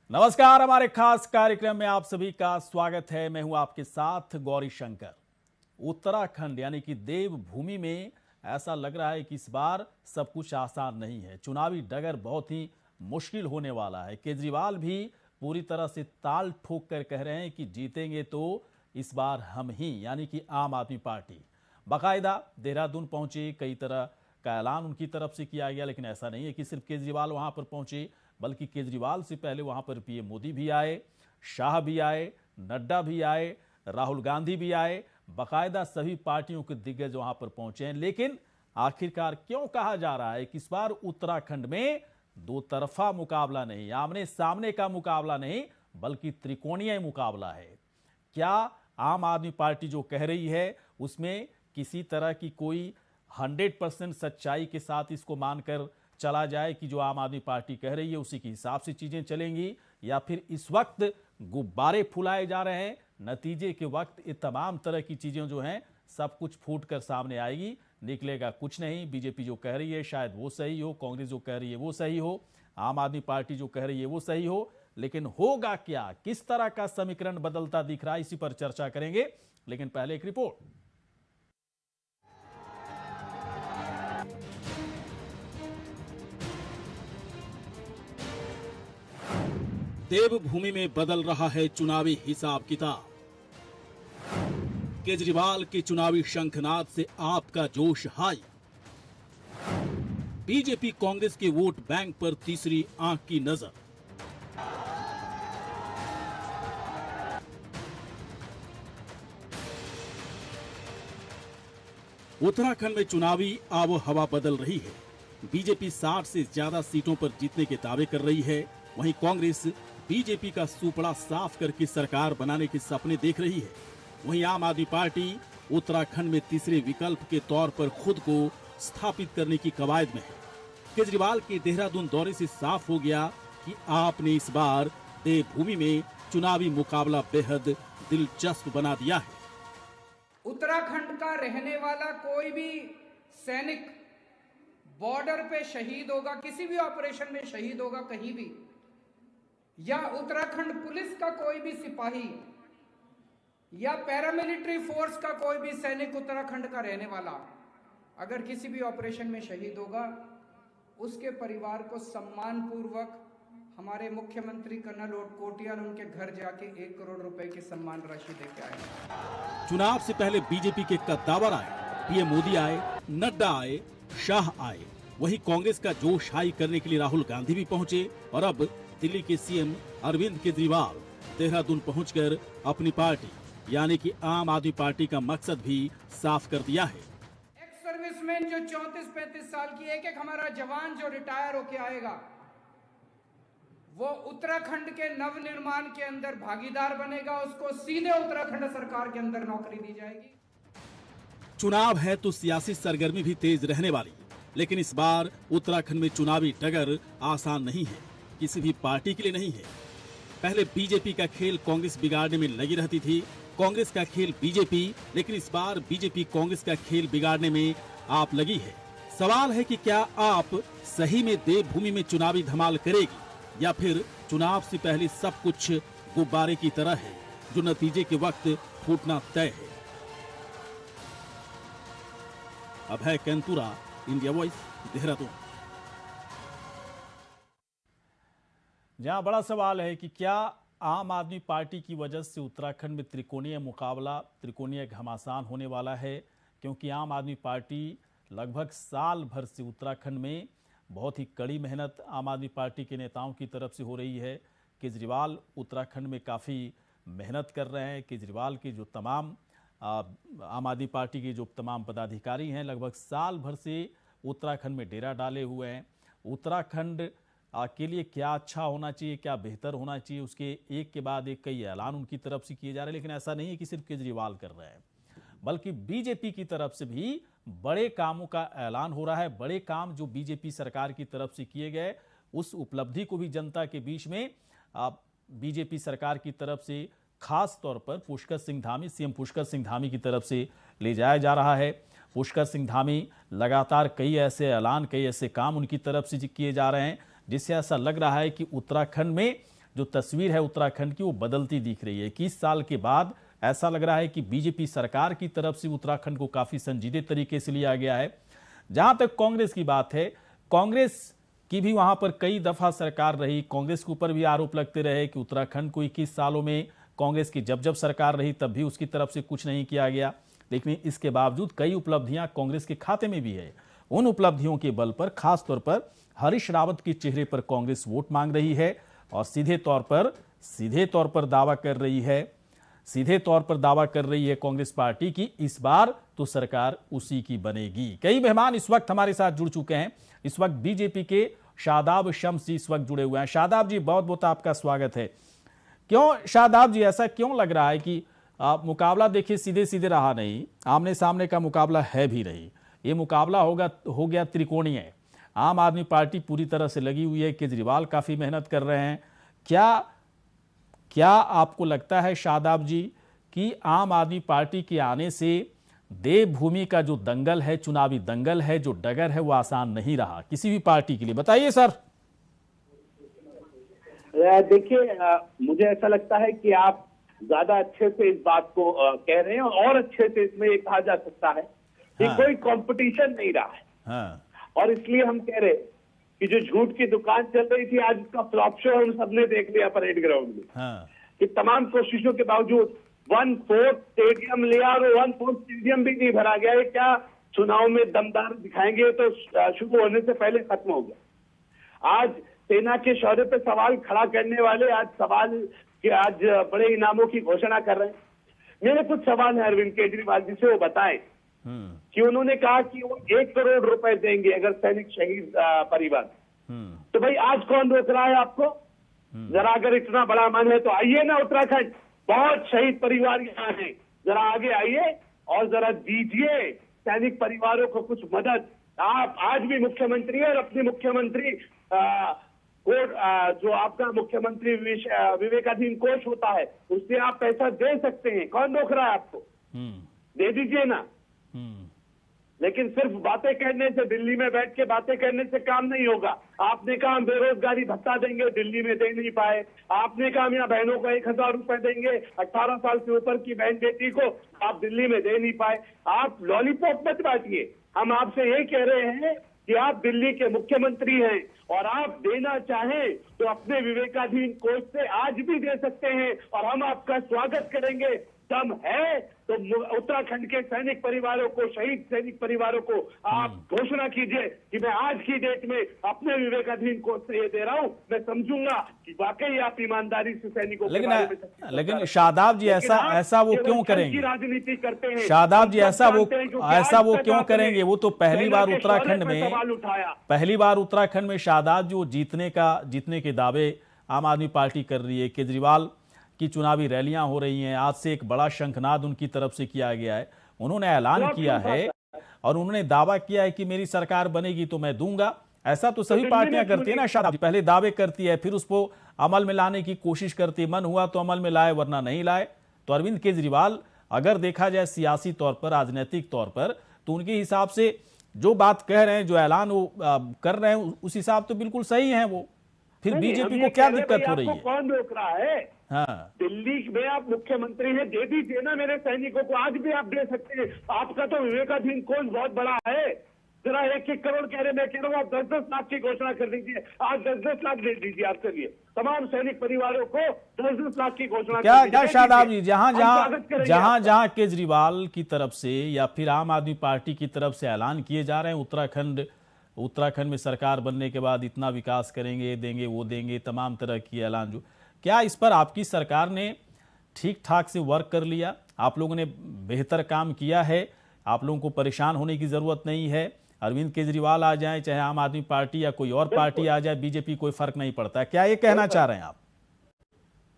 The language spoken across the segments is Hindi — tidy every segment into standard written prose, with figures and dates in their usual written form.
नमस्कार, हमारे खास कार्यक्रम में आप सभी का स्वागत है। मैं हूं आपके साथ गौरी शंकर। उत्तराखंड यानी कि देवभूमि में ऐसा लग रहा है कि इस बार सब कुछ आसान नहीं है। चुनावी डगर बहुत ही मुश्किल होने वाला है। केजरीवाल भी पूरी तरह से ताल ठोक कर कह रहे हैं कि जीतेंगे तो इस बार हम ही, यानी कि आम आदमी पार्टी। बाकायदा देहरादून पहुंचे, कई तरह का ऐलान उनकी तरफ से किया गया, लेकिन ऐसा नहीं है कि सिर्फ केजरीवाल वहां पर पहुंचे, बल्कि केजरीवाल से पहले वहां पर पीएम मोदी भी आए, शाह भी आए, नड्डा भी आए, राहुल गांधी भी आए। बाकायदा सभी पार्टियों के दिग्गज वहां पर पहुंचे हैं। लेकिन आखिरकार क्यों कहा जा रहा है कि इस बार उत्तराखंड में दो तरफा मुकाबला नहीं, आमने सामने का मुकाबला नहीं, बल्कि त्रिकोणीय मुकाबला है? क्या आम आदमी पार्टी जो कह रही है उसमें किसी तरह की कोई 100% सच्चाई के साथ इसको मानकर चला जाए कि जो आम आदमी पार्टी कह रही है उसी के हिसाब से चीजें चलेंगी, या फिर इस वक्त गुब्बारे फुलाए जा रहे हैं, नतीजे के वक्त ये तमाम तरह की चीजें जो हैं सब कुछ फूट कर सामने आएगी, निकलेगा कुछ नहीं। बीजेपी जो कह रही है शायद वो सही हो, कांग्रेस जो कह रही है वो सही हो, आम आदमी पार्टी जो कह रही है वो सही हो, लेकिन होगा क्या, किस तरह का समीकरण बदलता दिख रहा है, इसी पर चर्चा करेंगे। लेकिन पहले एक रिपोर्ट। देवभूमि में बदल रहा है चुनावी हिसाब किताब। केजरीवाल के चुनावी शंखनाद से आपका जोश हाई। बीजेपी कांग्रेस के वोट बैंक पर तीसरी आंख की नजर। उत्तराखंड में चुनावी आबो हवा बदल रही है। बीजेपी 60 से ज्यादा सीटों पर जीतने के दावे कर रही है, वहीं कांग्रेस बीजेपी का सुपड़ा साफ करके सरकार बनाने के सपने देख रही है। वहीं आम आदमी पार्टी उत्तराखंड में तीसरे विकल्प के तौर पर खुद को स्थापित करने की कवायद में है। केजरीवाल के देहरादून दौरे से साफ हो गया कि आपने इस बार देवभूमि में चुनावी मुकाबला बेहद दिलचस्प बना दिया है। उत्तराखंड का रहने वाला कोई भी सैनिक बॉर्डर पे शहीद होगा, किसी भी ऑपरेशन में शहीद होगा कहीं भी, या उत्तराखंड पुलिस का कोई भी सिपाही या पैरामिलिट्री फोर्स का कोई भी सैनिक उत्तराखंड का रहने वाला अगर किसी भी ऑपरेशन में शहीद होगा, उसके परिवार को सम्मानपूर्वक हमारे मुख्यमंत्री कर्नल कोटियाल उनके घर जाके 1 करोड़ रुपए की सम्मान राशि देके आए। चुनाव से पहले बीजेपी के कद्दावर आए, पीएम मोदी आए, नड्डा आए, शाह आए। वहीं कांग्रेस का जोश हाई करने के लिए राहुल गांधी भी पहुंचे, और अब दिल्ली के सीएम अरविंद केजरीवाल देहरादून पहुंचकर अपनी पार्टी यानी कि आम आदमी पार्टी का मकसद भी साफ कर दिया है। एक्स सर्विसमैन जो 34-35 साल की, एक हमारा जवान जो रिटायर होके आएगा, वो उत्तराखंड के नवनिर्माण के अंदर भागीदार बनेगा, उसको सीधे उत्तराखंड सरकार के अंदर नौकरी दी जाएगी। चुनाव है तो सियासी सरगर्मी भी तेज रहने वाली, लेकिन इस बार उत्तराखंड में चुनावी डगर आसान नहीं है, किसी भी पार्टी के लिए नहीं है। पहले बीजेपी का खेल कांग्रेस बिगाड़ने में लगी रहती थी, कांग्रेस का खेल बीजेपी, लेकिन इस बार बीजेपी कांग्रेस का खेल बिगाड़ने में आप लगी है। सवाल है कि क्या आप सही में देवभूमि में चुनावी धमाल करेगी, या फिर चुनाव से पहले सब कुछ गुब्बारे की तरह है जो नतीजे के वक्त फूटना तय है। अभय कैंतुरा, इंडिया वॉइस, देहरादून। जहां बड़ा सवाल है कि क्या आम आदमी पार्टी की वजह से उत्तराखंड में त्रिकोणीय मुकाबला, त्रिकोणीय घमासान होने वाला है, क्योंकि आम आदमी पार्टी लगभग साल भर से उत्तराखंड में बहुत ही कड़ी मेहनत आम आदमी पार्टी के नेताओं की तरफ से हो रही है। केजरीवाल उत्तराखंड में काफ़ी मेहनत कर रहे हैं। केजरीवाल के जो तमाम आम आदमी पार्टी के जो तमाम पदाधिकारी हैं लगभग साल भर से उत्तराखंड में डेरा डाले हुए हैं। उत्तराखंड के लिए क्या अच्छा होना चाहिए, क्या बेहतर होना चाहिए, उसके एक के बाद एक कई ऐलान उनकी तरफ से किए जा रहे हैं। लेकिन ऐसा नहीं है कि सिर्फ केजरीवाल कर रहे हैं, बल्कि बीजेपी की तरफ से भी बड़े कामों का ऐलान हो रहा है। बड़े काम जो बीजेपी सरकार की तरफ से किए गए, उस उपलब्धि को भी जनता के बीच में बीजेपी सरकार की तरफ से खास तौर पर पुष्कर सिंह धामी, सीएम पुष्कर सिंह धामी की तरफ से ले जाया जा रहा है। पुष्कर सिंह धामी लगातार कई ऐसे ऐलान, कई ऐसे काम उनकी तरफ से किए जा रहे हैं, जिससे ऐसा लग रहा है कि उत्तराखंड में जो तस्वीर है उत्तराखंड की वो बदलती दिख रही है। 21 साल के बाद ऐसा लग रहा है कि बीजेपी सरकार की तरफ से उत्तराखंड को काफी संजीदे तरीके से लिया गया है। जहां तक कांग्रेस की बात है, कांग्रेस की भी वहां पर कई दफा सरकार रही, कांग्रेस के ऊपर भी आरोप लगते रहे कि उत्तराखंड को 21 सालों में कांग्रेस की जब जब सरकार रही तब भी उसकी तरफ से कुछ नहीं किया गया। लेकिन इसके बावजूद कई उपलब्धियां कांग्रेस के खाते में भी है। उन उपलब्धियों के बल पर खासतौर पर हरीश रावत के चेहरे पर कांग्रेस वोट मांग रही है और सीधे तौर पर दावा कर रही है कांग्रेस पार्टी की इस बार तो सरकार उसी की बनेगी। कई मेहमान इस वक्त हमारे साथ जुड़ चुके हैं। इस वक्त बीजेपी के शादाब शम्स जी इस वक्त जुड़े हुए हैं। शादाब जी, बहुत बहुत आपका स्वागत है। क्यों शादाब जी, ऐसा क्यों लग रहा है कि मुकाबला देखिए सीधे सीधे रहा नहीं, आमने सामने का मुकाबला है भी नहीं, ये मुकाबला हो गया त्रिकोणीय। आम आदमी पार्टी पूरी तरह से लगी हुई है, केजरीवाल काफी मेहनत कर रहे हैं। क्या आपको लगता है शादाब जी कि आम आदमी पार्टी के आने से देवभूमि का जो दंगल है, चुनावी दंगल है, जो डगर है, वो आसान नहीं रहा किसी भी पार्टी के लिए? बताइए सर। देखिए, मुझे ऐसा लगता है कि आप ज्यादा अच्छे से इस बात को कह रहे हैं और अच्छे से इसमें ये कहा जा सकता है कि कोई कंपटीशन नहीं रहा है। हाँ। और इसलिए हम कह रहे हैं कि जो झूठ की दुकान चल रही थी, आज उसका फ्लॉप शो हम सबने देख लिया परेड ग्राउंड में। हाँ। कि तमाम कोशिशों के बावजूद 1/4 स्टेडियम लिया और 1/4 स्टेडियम भी नहीं भरा गया। ये क्या चुनाव में दमदार दिखाएंगे तो शुरू होने से पहले खत्म हो गया। आज सेना के शौर्य पे सवाल खड़ा करने वाले आज बड़े इनामों की घोषणा कर रहे हैं। मेरे कुछ सवाल है अरविंद केजरीवाल जी से, वो बताएं कि उन्होंने कहा कि वो 1 करोड़ रुपए देंगे अगर सैनिक शहीद परिवार। तो भाई आज कौन रोक रहा है आपको? जरा अगर इतना बड़ा मन है तो आइए ना उत्तराखंड, बहुत शहीद परिवार यहाँ हैं, जरा आगे आइए और जरा दीजिए सैनिक परिवारों को कुछ मदद। आप आज भी मुख्यमंत्री है और अपने मुख्यमंत्री जो आपका मुख्यमंत्री विवेकाधीन कोष होता है उससे आप पैसा दे सकते हैं। कौन रोक रहा है आपको? दे दीजिए ना। लेकिन सिर्फ बातें करने से, दिल्ली में बैठ के बातें करने से काम नहीं होगा। आपने कहा हम बेरोजगारी भत्ता देंगे, दिल्ली में दे नहीं पाए। आपने कहा हम यहाँ बहनों को 1000 रुपए देंगे 18 साल से ऊपर की बहन बेटी को, आप दिल्ली में दे नहीं पाए। आप लॉलीपॉप मत बांटिए। हम आपसे ये कह रहे हैं कि आप दिल्ली के मुख्यमंत्री हैं और आप देना चाहें तो अपने विवेकाधीन कोष से आज भी दे सकते हैं और हम आपका स्वागत करेंगे। दम है तो उत्तराखंड के सैनिक परिवारों को, शहीद सैनिक परिवारों को आप घोषणा कीजिए कि मैं आज की डेट में अपने विवेकाधीन कोष से ये दे रहा हूं। मैं समझूंगा कि वाकई आप ईमानदारी से सैनिकों के बारे में। लेकिन शादाब जी ऐसा वो क्यों करेंगे? राजनीति करते हैं शादाब जी, ऐसा वो क्यों करेंगे? वो तो पहली बार उत्तराखंड में शादाब जी वो जीतने के दावे आम आदमी पार्टी कर रही है। केजरीवाल की चुनावी रैलियां हो रही हैं। आज से एक बड़ा शंखनाद उनकी तरफ से किया गया है। उन्होंने ऐलान किया है और उन्होंने दावा किया है कि मेरी सरकार बनेगी तो मैं दूंगा। ऐसा तो सभी पार्टियां करती है ना शादाब जी, पहले दावे करती है फिर उसको अमल में लाने की कोशिश करती है। मन हुआ तो अमल में लाए वरना नहीं लाए। तो अरविंद केजरीवाल अगर देखा जाए सियासी तौर पर, राजनीतिक तौर पर, तो उनके हिसाब से जो बात कह रहे हैं, जो ऐलान वो कर रहे हैं, उस हिसाब तो बिल्कुल सही है वो। फिर बीजेपी को क्या दिक्कत हो रही है? कौन रोक रहा है? हाँ। दिल्ली में आप मुख्यमंत्री हैं, दे दीजिए ना मेरे सैनिकों को। आज भी आप दे सकते हैं। आपका तो विवेकाधीन कोष बहुत बड़ा है। जरा 1-1 करोड़ कह रहे, मैं कह रहा हूँ आप 10-10 लाख की घोषणा कर दीजिए। आज 10-10 लाख दे दीजिए। आप चलिए तमाम सैनिक परिवारों को 10-10 लाख की घोषणा क्या शादाब जी, जहां केजरीवाल की तरफ से या फिर आम आदमी पार्टी की तरफ से ऐलान किए जा रहे हैं उत्तराखंड में सरकार बनने के बाद इतना विकास करेंगे, देंगे, वो देंगे, तमाम तरह की ऐलान, जो क्या इस पर आपकी सरकार ने ठीक ठाक से वर्क कर लिया? आप लोगों ने बेहतर काम किया है? आप लोगों को परेशान होने की जरूरत नहीं है। अरविंद केजरीवाल आ जाए, चाहे आम आदमी पार्टी या कोई और पार्टी आ जाए, बीजेपी कोई फर्क नहीं पड़ता। क्या ये कहना चाह रहे हैं आप?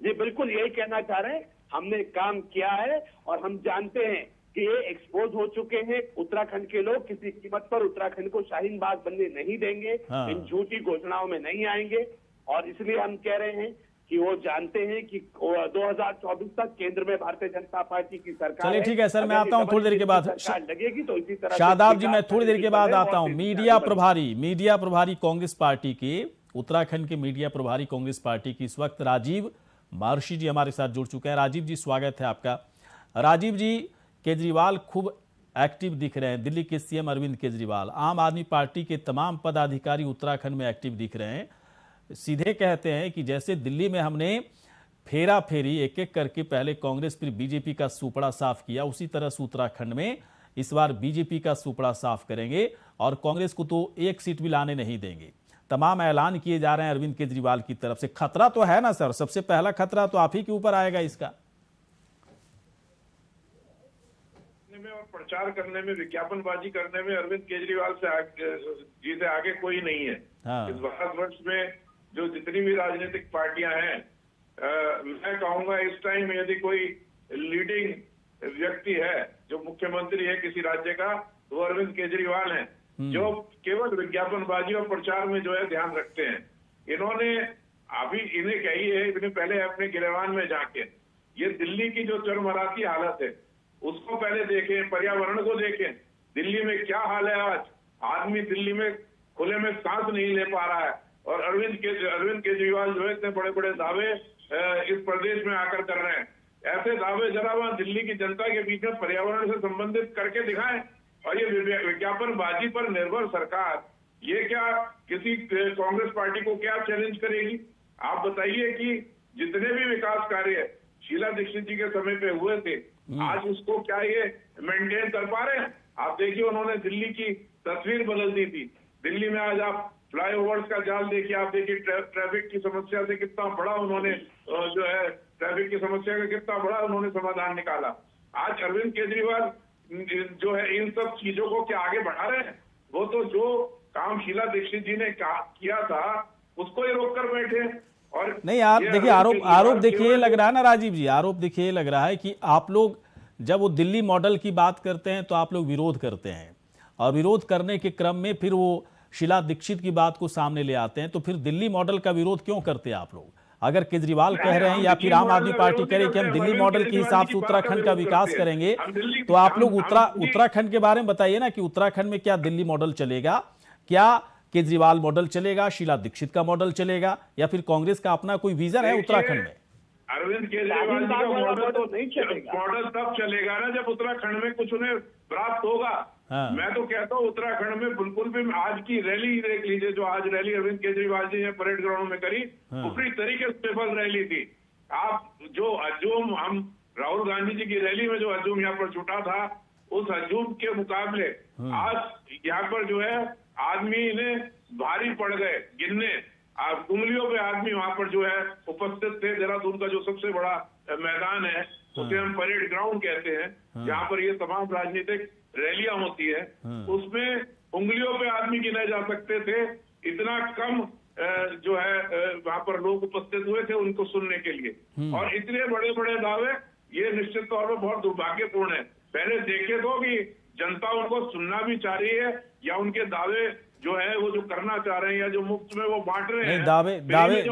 जी बिल्कुल यही कहना चाह रहे हैं। हमने काम किया है और हम जानते हैं कि ये एक्सपोज हो चुके हैं। उत्तराखंड के लोग किसी कीमत पर उत्तराखंड को शाहीन बाग बनने नहीं देंगे। इन झूठी घोषणाओं में नहीं आएंगे और इसलिए हम कह रहे हैं कि वो जानते हैं कि 2024 तक केंद्र में भारतीय जनता पार्टी की सरकार। चलिए ठीक है सर, मैं आता हूं थोड़ी देर के बाद। लगेगी तो इसी तरह शादाब जी, मैं थोड़ी देर के बाद आता हूं। मीडिया प्रभारी कांग्रेस पार्टी के उत्तराखंड के मीडिया प्रभारी कांग्रेस पार्टी की इस वक्त राजीव महर्षि जी हमारे साथ जुड़ चुके हैं। राजीव जी, स्वागत है आपका। राजीव जी, केजरीवाल खूब एक्टिव दिख रहे हैं, दिल्ली के सीएम अरविंद केजरीवाल, आम आदमी पार्टी के तमाम पदाधिकारी उत्तराखंड में एक्टिव दिख रहे हैं। सीधे कहते हैं कि जैसे दिल्ली में हमने फेरा फेरी एक एक करके पहले कांग्रेस फिर बीजेपी का सुपड़ा साफ किया, उसी तरह से उत्तराखंड में इस बार बीजेपी का सुपड़ा साफ करेंगे और कांग्रेस को तो एक सीट भी लाने नहीं देंगे। तमाम ऐलान किए जा रहे हैं अरविंद केजरीवाल की तरफ से। खतरा तो है ना सर, सबसे पहला खतरा तो आप ही के ऊपर आएगा इसका। और प्रचार करने में, विज्ञापनबाजी करने में अरविंद केजरीवाल से आगे कोई नहीं है। हाँ। इस भारतवर्ष में जो जितनी भी राजनीतिक पार्टियां हैं, मैं कहूंगा इस टाइम यदि कोई लीडिंग व्यक्ति है जो मुख्यमंत्री है किसी राज्य का, तो वो अरविंद केजरीवाल हैं, जो केवल विज्ञापनबाजी और प्रचार में जो है ध्यान रखते हैं। इन्होंने अभी इन्हें कही है, इन्हें पहले अपने गिरवान में जाके ये दिल्ली की जो चरमराती हालत है उसको पहले देखें, पर्यावरण को देखें। दिल्ली में क्या हाल है आज, आदमी दिल्ली में खुले में सांस नहीं ले पा रहा है। और अरविंद केजरीवाल जो है इतने बड़े बड़े दावे इस प्रदेश में आकर कर रहे हैं। ऐसे दावे जरा वहां दिल्ली की जनता के बीच में पर्यावरण से संबंधित करके दिखाएं। और ये विज्ञापनबाजी पर निर्भर सरकार ये क्या किसी कांग्रेस पार्टी को क्या चैलेंज करेगी? आप बताइए कि जितने भी विकास कार्य शीला दीक्षित जी के समय पे हुए थे, आज उसको क्या ये मेंटेन कर पा रहे हैं? आप देखिए, उन्होंने दिल्ली की तस्वीर बदल दी थी। दिल्ली में आज आप फ्लाईओवर्स का जाल देखिए, आप देखिए ट्रैफिक की समस्या से कितना बड़ा उन्होंने जो है ट्रैफिक की समस्या का कितना बड़ा उन्होंने समाधान निकाला। आज अरविंद केजरीवाल जो है इन सब चीजों को क्या आगे बढ़ा रहे हैं? वो तो जो काम शीला दीक्षित जी ने किया था उसको ही रोक कर बैठे। और नहीं यार देखिए, आरोप देखिए लग रहा है ना राजीव जी, आरोप देखिए लग रहा है कि आप लोग जब वो दिल्ली मॉडल की बात करते हैं तो आप लोग विरोध करते हैं, और विरोध करने के क्रम में फिर वो शीला दीक्षित की बात को सामने ले आते हैं। तो फिर दिल्ली मॉडल का विरोध क्यों करते हैं आप लोग? अगर केजरीवाल कह रहे हैं या फिर आम आदमी पार्टी कह रही है कि हम दिल्ली मॉडल के हिसाब से उत्तराखंड का विकास करेंगे, तो आप लोग उत्तराखंड के बारे में बताइए ना कि उत्तराखंड में क्या दिल्ली मॉडल चलेगा, क्या केजरीवाल मॉडल चलेगा, शीला दीक्षित का मॉडल चलेगा, या फिर कांग्रेस का अपना कोई विजन है उत्तराखंड में? अरविंद केजरीवाल जी का मॉडल तो नहीं चलेगा। मॉडल तब चलेगा ना जब उत्तराखंड में कुछ उन्हें प्राप्त होगा। हाँ। मैं तो कहता हूँ उत्तराखंड में बिल्कुल भी आज की रैली देख लीजिए, जो आज रैली अरविंद केजरीवाल जी ने परेड ग्राउंड में करी, पूरी तरीके से सफल रैली थी। आप जो हजूम हम राहुल गांधी जी की रैली में जो हजूम यहाँ पर छूटा था, उस हजूम के मुकाबले आज यहाँ पर जो है आदमी ने भारी पड़ गए गिनने, उंगलियों पे आदमी वहां पर जो है उपस्थित थे। देहरादून का जो सबसे बड़ा मैदान है उसे हम परेड ग्राउंड कहते हैं, जहाँ पर ये तमाम राजनीतिक रैलियां होती है, उसमें उंगलियों पे आदमी गिने जा सकते थे। इतना कम जो है वहां पर लोग उपस्थित हुए थे उनको सुनने के लिए। और इतने बड़े बड़े दावे, ये निश्चित तौर पर बहुत दुर्भाग्यपूर्ण है। पहले देखे तो कि जनता उनको सुनना भी चाह रही है या उनके दावे जो है वो जो करना चाह रहे हैं या जो मुफ्त में वो बांट रहे हैं।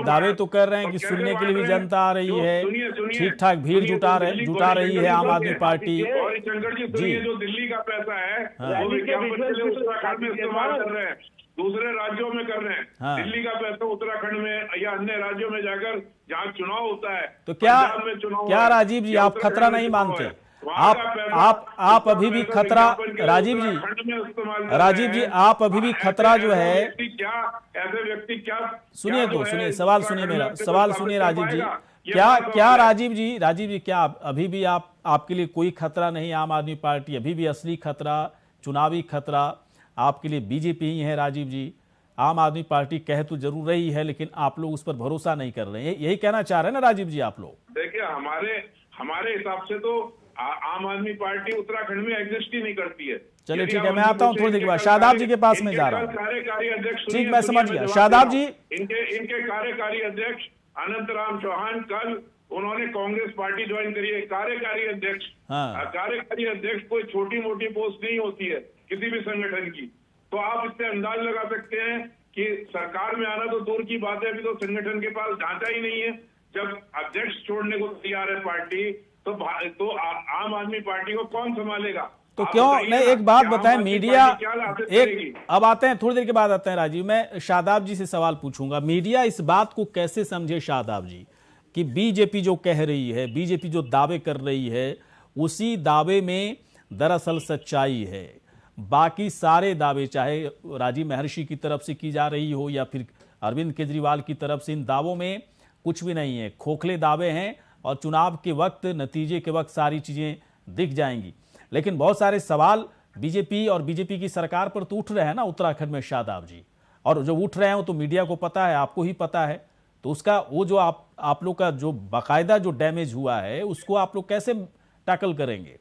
दावे तो कर रहे हैं कि सुनने के लिए भी जनता आ रही है, ठीक ठाक भीड़ जुटा रही है आम आदमी पार्टी। और शंकर जी सुनिए, जो दिल्ली का पैसा है वो विज्ञापन के लिए उत्तराखंड में इस्तेमाल कर रहे हैं, दूसरे राज्यों में कर रहे हैं। दिल्ली का पैसा उत्तराखंड में या अन्य राज्यों में जाकर जहाँ चुनाव होता है, तो क्या राजीव जी आप खतरा नहीं मानते? आप अभी भी खतरा, राजीव जी आप अभी भी खतरा जो है, ऐसे व्यक्ति क्या, सुनिए सवाल सुनिए, मेरा सवाल सुनिए राजीव जी। क्या राजीव जी क्या अभी भी आपके लिए कोई खतरा नहीं? आम आदमी पार्टी अभी भी असली खतरा, चुनावी खतरा आपके लिए बीजेपी ही है राजीव जी? आम आदमी पार्टी कह तो जरूर रही है लेकिन आप लोग उस पर भरोसा नहीं कर रहे हैं, यही कहना चाह रहे हैं ना राजीव जी आप लोग? देखिए, हमारे हिसाब से तो आम आदमी पार्टी उत्तराखंड में एग्जिस्ट ही नहीं करती है। चलिए ठीक है, मैं आता हूं थोड़ी देर के बाद। शादाब जी के पास में जा रहा हूं। कार्यकारी अध्यक्ष, ठीक, मैं समझ गया। शादाब जी, इनके कार्यकारी अध्यक्ष अनंतराम चौहान, कल उन्होंने कांग्रेस पार्टी ज्वाइन करी है। कार्यकारी अध्यक्ष, कार्यकारी अध्यक्ष कोई छोटी मोटी पोस्ट नहीं होती है किसी भी संगठन की। तो आप इससे अंदाज लगा सकते हैं कि सरकार में आना तो दूर की बात है, अभी तो संगठन के पास ढांचा ही नहीं है। जब अध्यक्ष छोड़ने को तैयार है पार्टी, तो आम आदमी पार्टी को कौन संभालेगा? तो आप क्यों बताइए नहीं, ना एक बात कि आम बताएं, आदमी मीडिया पार्टी क्या लाभ करेगी? एक अब आते हैं, थोड़ी देर के बाद आते हैं राजीव। मैं शादाब जी से सवाल पूछूंगा, मीडिया इस बात को कैसे समझे शादाब जी कि बीजेपी जो कह रही है, बीजेपी जो दावे कर रही है, उसी दावे में दरअसल सच्चाई है। बाकी सारे दावे, चाहे राजीव महर्षि की तरफ से की जा रही हो या फिर अरविंद केजरीवाल की तरफ से, इन दावों में कुछ भी नहीं है, खोखले दावे हैं और चुनाव के वक्त, नतीजे के वक्त सारी चीज़ें दिख जाएंगी। लेकिन बहुत सारे सवाल बीजेपी और बीजेपी की सरकार पर तो उठ रहे हैं ना उत्तराखंड में शादाब जी, और जो उठ रहे हैं तो मीडिया को पता है, आपको ही पता है, तो उसका वो जो आप लोग का जो बाकायदा जो डैमेज हुआ है उसको आप लोग कैसे टैकल करेंगे?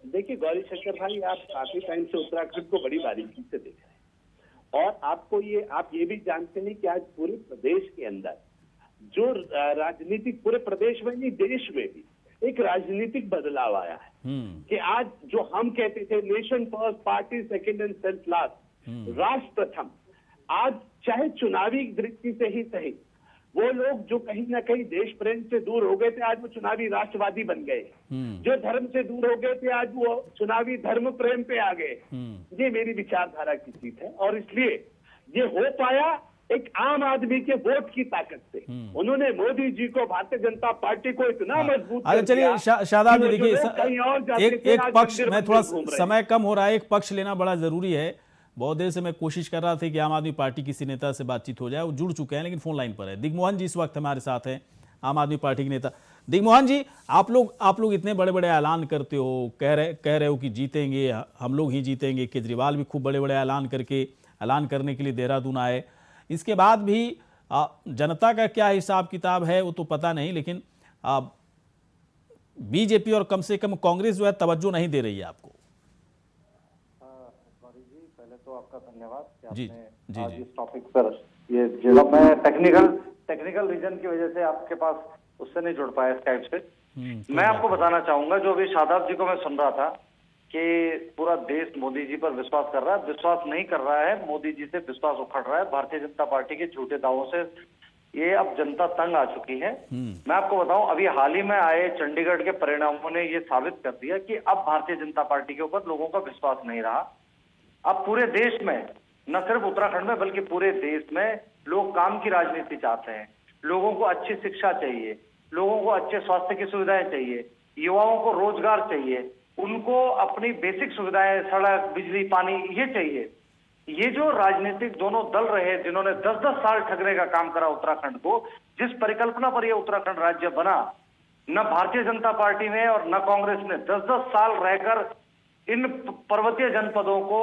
देखिए गौरी शंकर भाई, आप काफी टाइम से उत्तराखंड को बड़ी बारीकी से देख रहे हैं और आप ये भी जानते हैं कि आज पूरे प्रदेश के अंदर जो राजनीतिक, पूरे प्रदेश में नहीं देश में भी एक राजनीतिक बदलाव आया है कि आज जो हम कहते थे nation first, party second and self last, राष्ट्र प्रथम, आज चाहे चुनावी दृष्टि से ही सही, वो लोग जो कहीं ना कहीं देश प्रेम से दूर हो गए थे आज वो चुनावी राष्ट्रवादी बन गए। जो धर्म से दूर हो गए थे आज वो चुनावी धर्म प्रेम पे आ गए। ये मेरी विचारधारा की जीत है और इसलिए ये हो पाया एक आम आदमी के वोट की ताकत से। उन्होंने मोदी जी को, भारतीय जनता पार्टी को इतना मजबूत कर अच्छा चलिए दिया शादाब जी, कि वो जो लोग कहीं और जाते देखिए थे, एक आज पक्ष, मंदिर मैं मंदिर थोड़ा घूम रहे हैं। समय कम हो रहा है, एक पक्ष लेना बड़ा जरूरी है। बहुत देर से मैं कोशिश कर रहा था कि आम आदमी पार्टी किसी नेता से बातचीत हो जाए, वो जुड़ चुके हैं लेकिन फोन लाइन पर है। दिग्मोहन जी इस वक्त हमारे साथ हैं, आम आदमी पार्टी के नेता। दिग्मोहन जी, आप लोग इतने बड़े बड़े ऐलान करते हो, कह रहे हो कि जीतेंगे, हम लोग ही जीतेंगे। केजरीवाल भी खूब बड़े बड़े ऐलान करने के लिए देहरादून आए। इसके बाद भी जनता का क्या हिसाब किताब है वो तो पता नहीं, लेकिन बीजेपी और कम से कम कांग्रेस जो है तवज्जो नहीं दे रही है आपको। गौरी जी, पहले तो आपका धन्यवाद कि जी, आपने जी, आज जी। इस टॉपिक पर ये जो मैं टेक्निकल रीजन की वजह से आपके पास उससे नहीं जुड़ पाया स्काइप से। मैं आपको बताना चाहूंगा, जो अभी शादाब जी को मैं सुन रहा था कि पूरा देश मोदी जी पर विश्वास कर रहा है, विश्वास नहीं कर रहा है, मोदी जी से विश्वास उखड़ रहा है। भारतीय जनता पार्टी के झूठे दावों से ये अब जनता तंग आ चुकी है। मैं आपको बताऊं, अभी हाल ही में आए चंडीगढ़ के परिणामों ने ये साबित कर दिया कि अब भारतीय जनता पार्टी के ऊपर लोगों का विश्वास नहीं रहा। अब पूरे देश में, न सिर्फ उत्तराखंड में बल्कि पूरे देश में लोग काम की राजनीति चाहते हैं। लोगों को अच्छी शिक्षा चाहिए, लोगों को अच्छे स्वास्थ्य की सुविधाएं चाहिए, युवाओं को रोजगार चाहिए, उनको अपनी बेसिक सुविधाएं, सड़क, बिजली, पानी, ये चाहिए। ये जो राजनीतिक दोनों दल रहे जिन्होंने 10-10 साल ठगने का काम करा उत्तराखंड को, जिस परिकल्पना पर यह उत्तराखंड राज्य बना, न भारतीय जनता पार्टी में और न कांग्रेस ने 10-10 साल रहकर इन पर्वतीय जनपदों को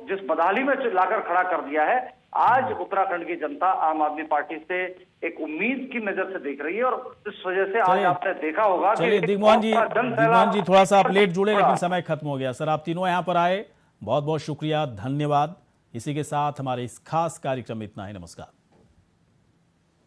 जिस बदहाली में लाकर खड़ा कर दिया है, आज उत्तराखंड की जनता आम आदमी पार्टी से एक उम्मीद की नजर से देख रही है और इस वजह से आज आपने देखा होगा चलिए दिग्मोहन जी थोड़ा सा आप लेट जुड़े लेकिन समय खत्म हो गया। सर आप तीनों यहाँ पर आए, बहुत बहुत शुक्रिया, धन्यवाद। इसी के साथ हमारे इस खास कार्यक्रम में इतना ही। नमस्कार।